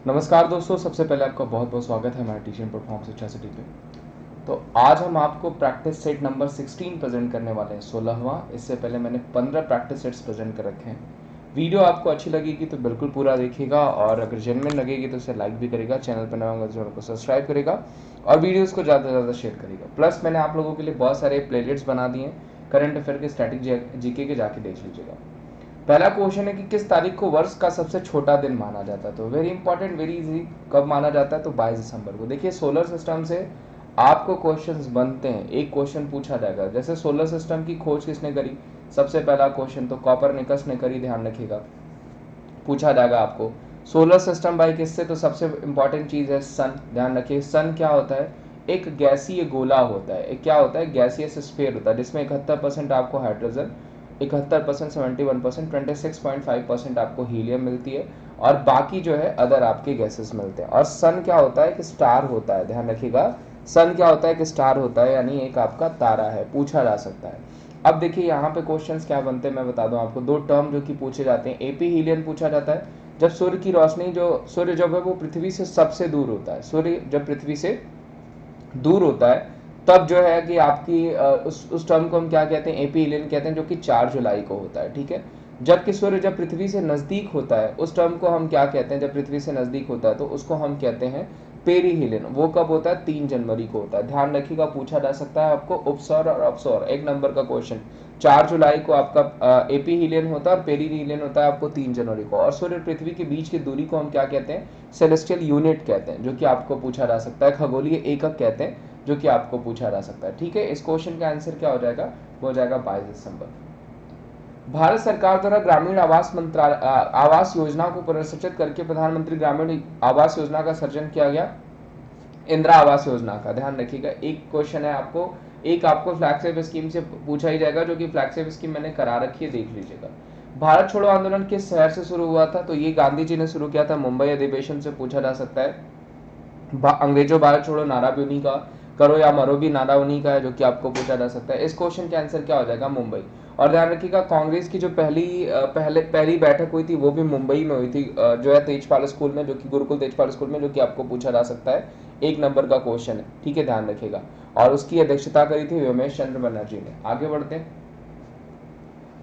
नमस्कार दोस्तों, सबसे पहले आपका बहुत बहुत स्वागत है हमारे टीचिंग प्लेटफॉर्म शिक्षा सिटी पे। तो आज हम आपको प्रैक्टिस सेट नंबर 16 प्रेजेंट करने वाले हैं, 16वां। इससे पहले मैंने 15 प्रैक्टिस सेट्स प्रेजेंट कर रखे हैं। वीडियो आपको अच्छी लगेगी तो बिल्कुल पूरा देखिएगा, और अगर जेन्युइन लगेगी तो इसे लाइक भी करेगा, चैनल पर नया होगा तो चैनल को सब्सक्राइब करेगा और वीडियोज़ को ज़्यादा से ज़्यादा शेयर करेगा। प्लस मैंने आप लोगों के लिए बहुत सारे प्लेलिस्ट बना दिए हैं करंट अफेयर के, स्टैटिक जीके के, जाके देख लीजिएगा। पहला क्वेश्चन है कि किस तारीख को वर्ष का सबसे छोटा दिन माना जाता है। तो वेरी इंपॉर्टेंट, वेरी इजी। कब माना जाता है? तो 22 दिसंबर को। देखिए, सोलर सिस्टम से आपको क्वेश्चंस बनते हैं, एक क्वेश्चन पूछा जाएगा। जैसे सोलर सिस्टम की खोज किसने करी? सबसे पहला क्वेश्चन तो कॉपरनिकस ने करी, ध्यान रखिएगा। पूछा जाएगा आपको सोलर सिस्टम बाई किससे? तो सबसे इंपॉर्टेंट चीज है सन, ध्यान रखिए। सन क्या होता है? एक गैसीय गोला होता है। एक क्या होता है? गैसियस स्फीयर होता है, जिसमें 71% आपको हाइड्रोजन, 71%, 71%, 26.5% आपको हीलियम मिलती है, और बाकी जो है अदर आपके गैसेस मिलते हैं। और सन क्या होता है? एक स्टार होता है, ध्यान रखिएगा। सन क्या होता है? एक स्टार होता है, यानी एक आपका तारा है, पूछा जा सकता है। अब देखिए यहाँ पे क्वेश्चंस क्या बनते हैं, मैं बता दूं आपको। दो टर्म जो कि पूछे जाते हैं, एपी हीलियन पूछा जाता है जब सूर्य की रोशनी, जो सूर्य जब है वो पृथ्वी से सबसे दूर होता है। सूर्य जब पृथ्वी से दूर होता है तब जो है कि आपकी उस टर्म को हम क्या कहते हैं? एपी हीलियन कहते हैं, जो कि 4 जुलाई को होता है, ठीक है। जबकि सूर्य जब पृथ्वी से नजदीक होता है उस टर्म को हम क्या कहते हैं? जब पृथ्वी से नजदीक होता है तो उसको हम कहते हैं पेरी हीलियन। वो कब होता है? 3 जनवरी को होता है, ध्यान रखिएगा। पूछा जा सकता है आपको उपसौर और अपसौर, 1 नंबर का क्वेश्चन। 4 जुलाई को आपका एपी हीलियन होता है और पेरी हीलियन होता है आपको 3 जनवरी को। और सूर्य पृथ्वी के बीच की दूरी को हम क्या कहते हैं? सेलेस्टियल यूनिट कहते हैं, जो कि आपको पूछा जा सकता है। खगोलीय एकक कहते हैं, जो कि आपको पूछा जा सकता है, ठीक है। इस क्वेश्चन का आंसर क्या हो जाएगा? वो हो जाएगा 22 दिसंबर। भारत सरकार द्वारा ग्रामीण आवास योजना को पुनर्संरचित करके प्रधानमंत्री ग्रामीण आवास योजना का सर्जन किया गया, इंदिरा आवास योजना का। ध्यान रखिएगा, एक क्वेश्चन है आपको, एक आपको फ्लैगशिप स्कीम से पूछा ही जाएगा, जो कि फ्लैगशिप स्कीम मैंने करा रखी है, देख लीजिएगा। भारत छोड़ो आंदोलन किस शहर से शुरू हुआ था? तो ये गांधी जी ने शुरू किया था, मुंबई अधिवेशन से पूछा जा सकता है। अंग्रेजों भारत छोड़ो नारा भी उन्हीं का, करो या मरो भी नारा उन्हीं का है, जो कि आपको पूछा जा सकता है। इस क्वेश्चन का आंसर क्या हो जाएगा? मुंबई। और ध्यान रखिएगा, कांग्रेस की जो पहली बैठक हुई थी वो भी मुंबई में हुई थी, जो है तेजपाल स्कूल में, जो कि गुरुकुल तेजपाल स्कूल में, जो कि आपको पूछा जा सकता है। 1 नंबर का क्वेश्चन है, ठीक है, ध्यान रखिएगा। और उसकी अध्यक्षता करी थी व्योमेश चंद्र बनर्जी ने। आगे बढ़ते हैं।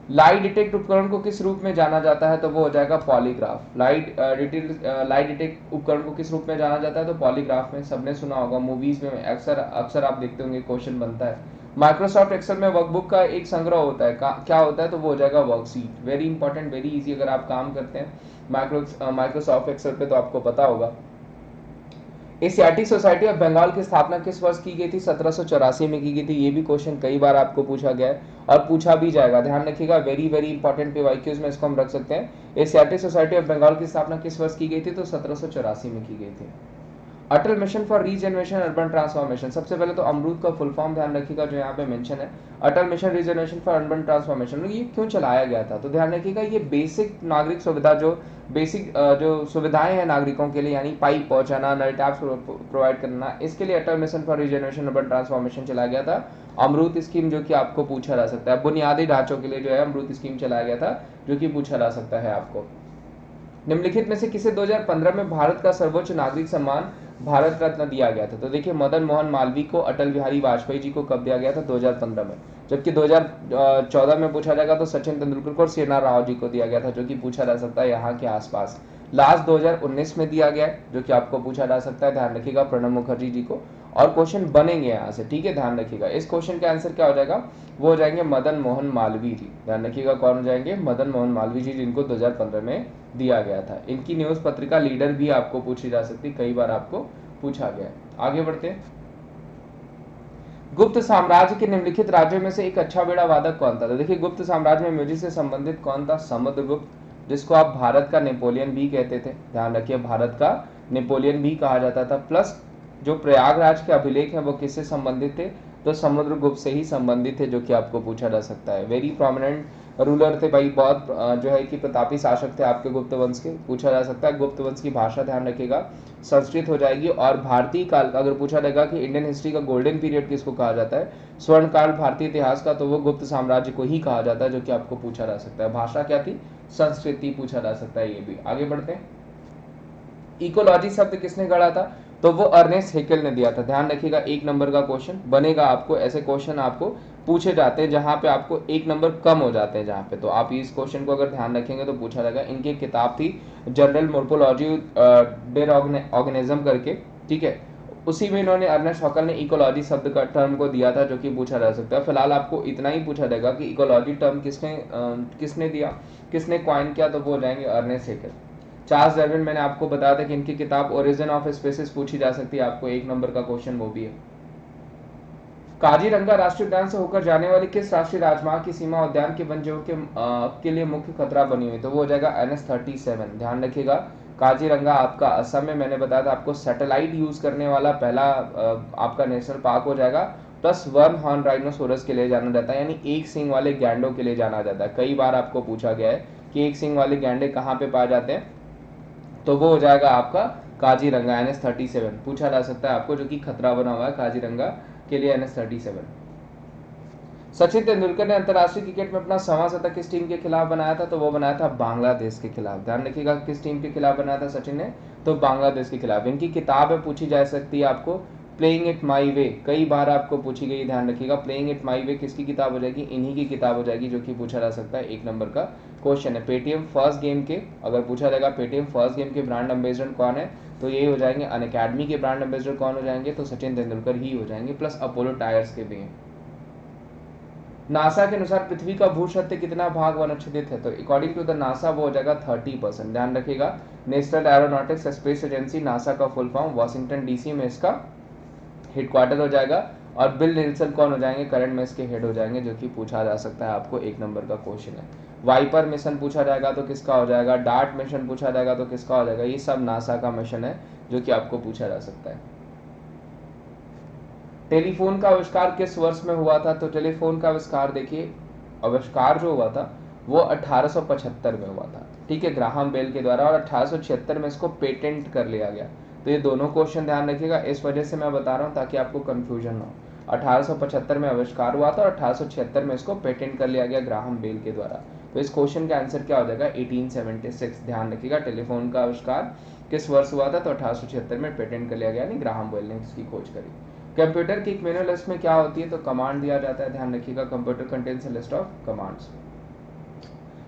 लाइट डिटेक्ट उपकरण को किस रूप में जाना जाता है? तो वो हो जाएगा पॉलीग्राफ। लाइट डिटेक्ट उपकरण को किस रूप में जाना जाता है? तो पॉलीग्राफ में। सबने सुना होगा, मूवीज में अक्सर अक्सर आप देखते होंगे, क्वेश्चन बनता है। माइक्रोसॉफ्ट एक्सेल में वर्कबुक का एक संग्रह होता है, क्या होता है? तो वो हो जाएगा worksheet. Very important, very easy. अगर आप काम करते हैं माइक्रोसॉफ्ट एक्सेल पे तो आपको पता होगा। एशियाटिक सोसाइटी ऑफ बंगाल की स्थापना किस वर्ष की गई थी? 1784 में की गई थी। ये भी क्वेश्चन कई बार आपको पूछा गया है और पूछा भी जाएगा, ध्यान रखिएगा। वेरी वेरी इंपॉर्टेंट पीवाईक्यूज में इसको हम रख सकते हैं। एशियाटिक सोसाइटी ऑफ बंगाल की स्थापना किस वर्ष की गई थी? तो 1784 में की गई थी। Atal Mission for Regeneration Urban Transformation, सबसे पहले तो अमरूद का फुल फॉर्म ध्यान रखिएगा, जो यहाँ पे मेंशन है। Atal Mission Regeneration for Urban Transformation, ये क्यों चलाया गया था? तो ध्यान रखिएगा, ये बेसिक नागरिक सुविधा, जो बेसिक जो सुविधाएं हैं नागरिकों के लिए, यानी पाइप पहुंचाना, नल टैप्स प्रोवाइड करना, इसके लिए Atal Mission for Regeneration Urban Transformation चलाया गया था। अमरूद स्कीम, जो कि आपको पूछा जा सकता है, बुनियादी ढांचों के लिए जो है अमरूद स्कीम चलाया गया था, जो कि पूछा जा सकता है आपको। निम्नलिखित में से किसे 2015 में भारत का सर्वोच्च नागरिक सम्मान भारत रत्न दिया गया था? तो देखिए, मदन मोहन मालवीय को, अटल बिहारी वाजपेयी जी को कब दिया गया था? 2015 में। जबकि 2014 में पूछा जाएगा तो सचिन तेंदुलकर को और सीएनआर राव जी को दिया गया था, जो कि पूछा जा सकता है यहाँ के आसपास। लास्ट 2019 में दिया गया है, जो कि आपको पूछा जा सकता है, ध्यान रखिएगा, प्रणब मुखर्जी जी को। और क्वेश्चन बनेंगे यहाँ से, ठीक है, ध्यान रखिएगा। इस क्वेश्चन का आंसर क्या हो जाएगा? वो हो जाएंगे मदन मोहन मालवीय जी, ध्यान रखिएगा। कौन हो जाएंगे? मदन मोहन मालवीय जी, जिनको 2015 में दिया गया था। इनकी न्यूज पत्रिका लीडर भी आपको पूछी जा सकती, कई बार आपको पूछा गया है। आगे बढ़ते हैं। गुप्त साम्राज्य के निम्नलिखित राज्यों में से एक अच्छा बेड़ा वादक कौन था? तो देखिए, गुप्त साम्राज्य में म्यूजिक से संबंधित कौन था? समुद्रगुप्त, जिसको आप भारत का नेपोलियन भी कहते थे, ध्यान रखिए, भारत का नेपोलियन भी कहा जाता था। प्लस जो प्रयागराज के अभिलेख हैं वो किससे संबंधित थे? तो समुद्रगुप्त से ही संबंधित थे, जो कि आपको पूछा जा सकता है। वेरी प्रोमिनेंट रूलर थे भाई, बहुत जो है कि प्रतापी शासक थे आपके गुप्त वंश के, पूछा जा सकता है। गुप्त वंश की भाषा ध्यान रखिएगा, संस्कृत हो जाएगी। और भारतीय काल का अगर पूछा जाएगा कि इंडियन हिस्ट्री का गोल्डन पीरियड किसको कहा जाता है, स्वर्ण काल भारतीय इतिहास का, तो वो गुप्त साम्राज्य को ही कहा जाता है, जो कि आपको पूछा जा सकता है। भाषा क्या थी? संस्कृत ही पूछा जा सकता है। ये भी आगे बढ़ते हैं। इकोलॉजी शब्द किसने गढ़ा था? तो वो अर्नेस्ट हेकेल ने दिया था। ध्यान रखिएगा, 1 नंबर का क्वेश्चन बनेगा आपको। ऐसे क्वेश्चन आपको पूछे जाते हैं जहां पे आपको 1 नंबर कम हो जाते हैं, जहां पे तो आप इस क्वेश्चन को अगर ध्यान रखेंगे तो पूछा जाएगा। इनकी किताब थी जनरल मोर्फोलॉजी डेर ऑर्गेनिज्म करके, ठीक है। उसी में इन्होंने, अर्नेस्ट हेकेल ने इकोलॉजी शब्द का टर्म को दिया था, जो कि पूछा जा सकता है। फिलहाल आपको इतना ही पूछा जाएगा कि इकोलॉजी टर्म किसने दिया, किसने क्वाइन किया, तो वो हो जाएंगे अर्नेस्ट हेकेल। चार्ल्स डार्विन, मैंने आपको बताया था कि इनकी किताब ओरिजिन ऑफ स्पीसीज पूछी जा सकती है, आपको 1 नंबर का क्वेश्चन वो भी है। काजीरंगा राष्ट्रीय उद्यान से होकर जाने वाली किस राष्ट्रीय राजमार्ग की सीमा उद्यान के वन्यजीवों के लिए मुख्य खतरा बनी हुई? तो वो हो जाएगा NH-37। ध्यान रखिएगा, काजीरंगा आपका असम में, मैंने बताया था आपको, सैटेलाइट यूज करने वाला पहला आपका नेशनल पार्क हो जाएगा। प्लस वन हॉर्न राइनोसोरस के लिए जाना जाता है, यानी एक सींग वाले गैंडों के लिए जाना जाता है। कई बार आपको पूछा गया है कि एक सींग वाले गैंडे कहाँ पे पाए जाते हैं, तो वो हो जाएगा आपका काजीरंगा। NH-37 पूछा जा सकता है आपको, जो कि खतरा बना हुआ है काजीरंगा के लिए, NH-37। सचिन तेंदुलकर ने अंतरराष्ट्रीय क्रिकेट में अपना 100वां शतक किस टीम के खिलाफ बनाया था? तो वो बनाया था बांग्लादेश के खिलाफ। ध्यान रखिएगा, किस टीम के खिलाफ बनाया था सचिन ने? तो बांग्लादेश के खिलाफ। इनकी किताब है, पूछी जा सकती है आपको, प्लेइंग इट माई वे, कई बार आपको पूछी गई। ध्यान रखिएगा, प्लेइंग इट माई वे किसकी किताब हो जाएगी? इन्हीं की किताब हो जाएगी, जो कि पूछा जा सकता है। 1 नंबर का क्वेश्चन है। पेटीएम फर्स्ट गेम के, अगर पूछा जाएगा पेटीएम फर्स्ट गेम के ब्रांड एम्बेसडर कौन है, तो ये हो जाएंगे। अनअकैडमी के ब्रांड एम्बेसडर कौन हो जाएंगे? तो सचिन तेंदुलकर ही हो जाएंगे। प्लस अपोलो टायर्स के भी हैं। नासा के अनुसार पृथ्वी का भूशक्ति कितना भाग वनच्छेदित है? तो अकॉर्डिंग टू द नासा वो हो जाएगा 30%। ध्यान रखिएगा, national aeronautics space agency, NASA का फुल फॉर्म, वाशिंगटन डीसी में इसका हेडक्वार्टर हो जाएगा। और बिल नेल्सन कौन हो जाएंगे? करंट में इसके हेड हो जाएंगे, जो कि पूछा जा सकता है आपको। 1 नंबर का क्वेश्चन है। वाइपर मिशन पूछा जाएगा तो किसका हो जाएगा? डार्ट मिशन पूछा जाएगा तो किसका हो जाएगा? ये सब नासा का मिशन है, जो कि आपको पूछा जा सकता है। टेलीफोन का आविष्कार किस वर्ष में हुआ था? तो टेलीफोन का आविष्कार देखिए, आविष्कार जो हुआ था वो 1875 में हुआ था, ठीक है, ग्राहम बेल के द्वारा। और 1876 में इसको पेटेंट कर लिया गया। तो ये दोनों क्वेश्चन ध्यान रखिएगा, इस वजह से मैं बता रहा हूँ ताकि आपको कंफ्यूजन ना हो। 1875 में आविष्कार हुआ था और 1876 में इसको पेटेंट कर लिया गया ग्राहम बेल के द्वारा। तो इस क्वेश्चन का आंसर क्या हो जाएगा? 1876। ध्यान रखिएगा, टेलीफोन का आविष्कार किस वर्ष हुआ था? तो 1876 में पेटेंट कर लिया गया, यानी ग्राहम बेल ने इसकी खोज करी। कंप्यूटर की एक मेनू लिस्ट में क्या होती है? तो कमांड दिया जाता है। ध्यान रखिएगा, computer contains a list of commands.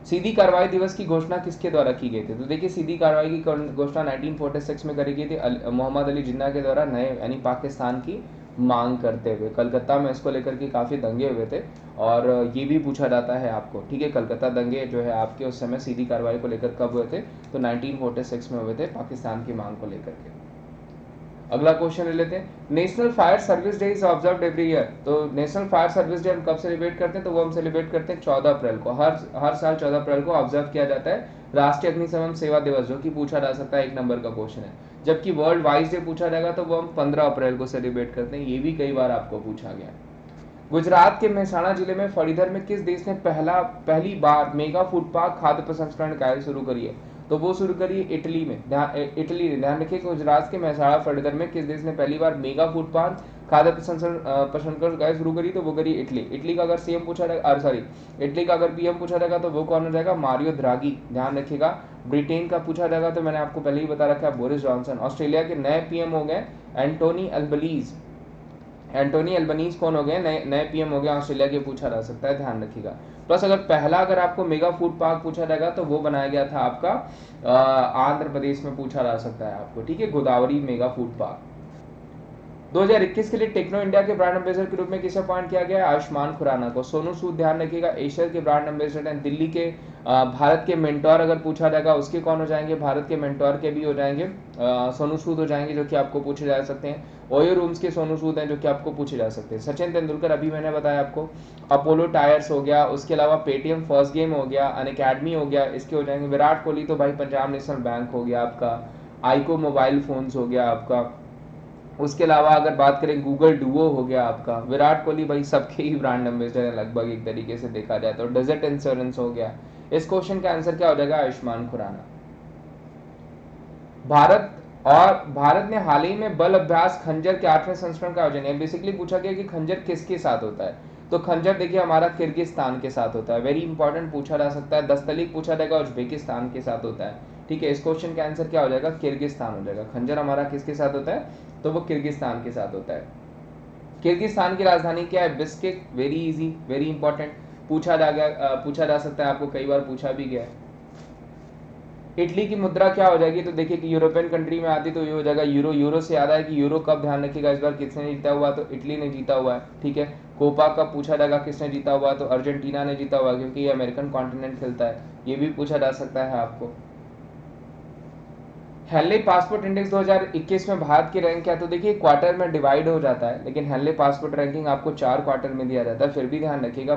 सीधी कार्रवाई दिवस की घोषणा किसके द्वारा की गई थी? तो देखिए, सीधी कार्रवाई की घोषणा 1946 में करी गई थी मोहम्मद अली जिन्ना के द्वारा, नए यानी पाकिस्तान की मांग करते हुए। कलकत्ता में इसको लेकर के काफी दंगे हुए थे, और ये भी पूछा जाता है आपको, ठीक है। कलकत्ता दंगे जो है आपके उस समय सीधी कार्रवाई को लेकर कब हुए थे? तो 1946 में हुए थे, पाकिस्तान की मांग को लेकर के। अगला क्वेश्चन ले लेते हैं, national fire service day is observed every year. तो नेशनल फायर सर्विस डे हम कब सेलिब्रेट करते हैं? तो वो हम सेलिब्रेट करते हैं 14 अप्रैल को। हर साल 14 अप्रैल को ऑब्जर्व किया जाता है राष्ट्रीय अग्निशमन सेवा दिवस, जो कि पूछा जा सकता है। 1 नंबर का क्वेश्चन है। जबकि वर्ल्ड वाइज डे पूछा जाएगा तो वो हम 15 अप्रैल को सेलिब्रेट करते हैं। ये भी कई बार आपको पूछा गया। गुजरात के मेहसाणा जिले में फणीधर में किस देश ने पहली बार मेगा फूड पार्क खाद्य प्रसंस्करण इकाई शुरू करी है? तो वो शुरू करी है इटली में। ध्यान रखिए, गुजरात के मेहसाणा फणीधर में किस देश ने पहली बार मेगा फूड पार्क खाद्य प्रसंस्करण इकाई शुरू करी? तो वो करी इटली। इटली का अगर सीएम पूछा जाएगा, इटली का अगर पीएम पूछा जाएगा तो वो कौन हो जाएगा? मारियो द्रागी। ध्यान रखिएगा, ब्रिटेन का पूछा जाएगा तो मैंने आपको पहले ही बता रखा है, बोरिस जॉनसन। ऑस्ट्रेलिया के नए पीएम हो गए एंटोनी एल्बनीज कौन हो गए? नए पीएम हो गए ऑस्ट्रेलिया के, पूछा जा सकता है। ध्यान रखिएगा। प्लस अगर आपको मेगा फूड पार्क पूछा जाएगा तो वो बनाया गया था आपका आंध्र प्रदेश में, पूछा जा सकता है आपको, ठीक है, गोदावरी मेगा फूड पार्क। 2021 के लिए टेक्नो इंडिया के ब्रांड एम्बेसडर के रूप में किसे अपॉइंट किया गया है? आयुष्मान खुराना को। सोनू सूद, ध्यान रखिएगा, एशियर के ब्रांड एम्बेसडर हैं। दिल्ली के भारत के मेंटोर अगर पूछा जाएगा उसके कौन हो जाएंगे? भारत के मेंटोर के भी हो जाएंगे सोनू सूद हो जाएंगे, जो कि आपको पूछे जा सकते हैं। ओयो रूम्स के सोनू सूद हैं, जो कि आपको पूछे जा सकते हैं। सचिन तेंदुलकर, अभी मैंने बताया आपको, अपोलो टायर्स हो गया, उसके अलावा पेटीएम फर्स्ट गेम हो गया, अनअकैडमी हो गया, इसके हो जाएंगे। विराट कोहली तो भाई पंजाब नेशनल बैंक हो गया आपका, आईको मोबाइल फोन्स हो गया आपका। उसके अलावा अगर बात करें गूगल डुओ हो गया आपका। विराट कोहली भाई सबके ही ब्रांड एम्बेसडर है लगभग, एक तरीके से देखा जाए तो। डेजर्ट इंश्योरेंस हो गया। इस क्वेश्चन का आंसर क्या हो जाएगा? आयुष्मान खुराना। भारत ने हाल ही में बल अभ्यास खंजर के 8वें संस्करण का आयोजन है। बेसिकली पूछा गया कि खंजर किसके साथ होता है? तो खंजर देखिए हमारा किर्गिस्तान के साथ होता है। वेरी इंपॉर्टेंट, पूछा जा सकता है। दस्तलिक पूछा जाएगा, उज्बेकिस्तान के साथ होता है। ठीक है, इस क्वेश्चन का आंसर क्या हो जाएगा, किर्गिस्तान हो जाएगा। खंजर हमारा किसके साथ होता है, तो वो किर्गिस्तान के साथ होता है। किर्गिस्तान की राजधानी क्या है, Bishkek. Very easy, very important, पूछा जा सकता है, आपको कई बार पूछा भी गया है। इटली की मुद्रा क्या हो जाएगी, तो देखिए कि यूरोपियन कंट्री में आती तो ये हो जाएगा यूरो। यूरो से याद है कि यूरो कब, ध्यान रखिएगा, इस बार किसने जीता हुआ, तो इटली ने जीता हुआ है। ठीक है, कोपा कब पूछा जाएगा किसने जीता हुआ, तो अर्जेंटीना ने जीता हुआ, क्योंकि ये अमेरिकन कॉन्टिनेंट खेलता है, ये भी पूछा जा सकता है आपको। हेनले पासपोर्ट इंडेक्स 2021 में भारत की रैंक क्या है, तो देखिए क्वार्टर में डिवाइड हो जाता है, लेकिन हेनले पासपोर्ट रैंकिंग आपको 4 क्वार्टर में दिया जाता है। फिर भी ध्यान रखिएगा,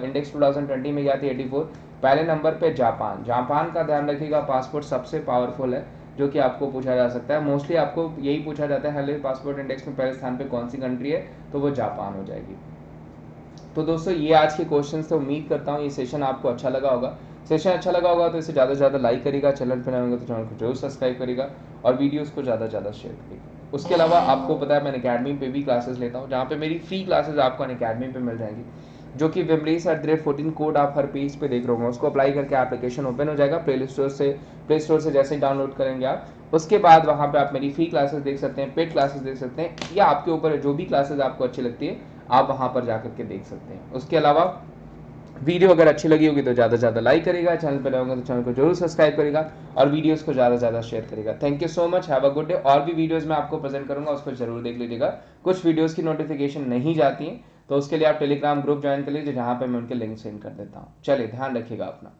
इंडेक्स 2020 में क्या थी, 84। पहले नंबर पे जापान। जापान का ध्यान रखिएगा, पासपोर्ट सबसे पावरफुल है, जो कि आपको पूछा जा सकता है। मोस्टली आपको यही पूछा जाता है, हेनले पासपोर्ट इंडेक्स में पहले स्थान पे कौन सी कंट्री है, तो वो जापान हो जाएगी। तो दोस्तों ये आज के क्वेश्चन थे। उम्मीद करता हूँ ये सेशन आपको अच्छा लगा होगा। सेशन अच्छा लगा होगा तो इसे ज़्यादा से ज़्यादा लाइक करेगा, चैनल पर नए होंगे तो चैनल को जरूर सब्सक्राइब करेगा और वीडियोस को ज़्यादा से ज़्यादा शेयर करेगा। उसके अलावा आपको पता है मैं अकेडमी पे भी क्लासेस लेता हूँ, जहाँ पे मेरी फ्री क्लासेस आपको अकेडमी पे मिल जाएंगी, जो कि विमलेश@14 कोड आप हर पेज पे देख रहे होंगे। उसको अप्लाई करके एप्लीकेशन ओपन हो जाएगा प्ले स्टोर से जैसे ही डाउनलोड करेंगे आप, उसके बाद वहाँ पे आप मेरी फ्री क्लासेस देख सकते हैं, पेड क्लासेस देख सकते हैं, या आपके ऊपर है, जो भी क्लासेस आपको अच्छी लगती है आप वहाँ पर जाकर के देख सकते हैं। उसके अलावा वीडियो अगर अच्छी लगी होगी तो ज़्यादा से ज़्यादा लाइक करेगा, चैनल पर रहेंगे तो चैनल को जरूर सब्सक्राइब करेगा और वीडियोस को ज़्यादा से ज़्यादा शेयर करेगा। Thank you so much, have a good day. और भी वीडियोस मैं आपको प्रेजेंट करूंगा, उसको जरूर देख लीजिएगा। कुछ वीडियोस की नोटिफिकेशन नहीं जाती है, तो उसके लिए आप टेलीग्राम ग्रुप ज्वाइन कर लीजिए, जहाँ पर मैं उनके लिंक सेंड कर देता हूँ। चलिए, ध्यान रखिएगा अपना।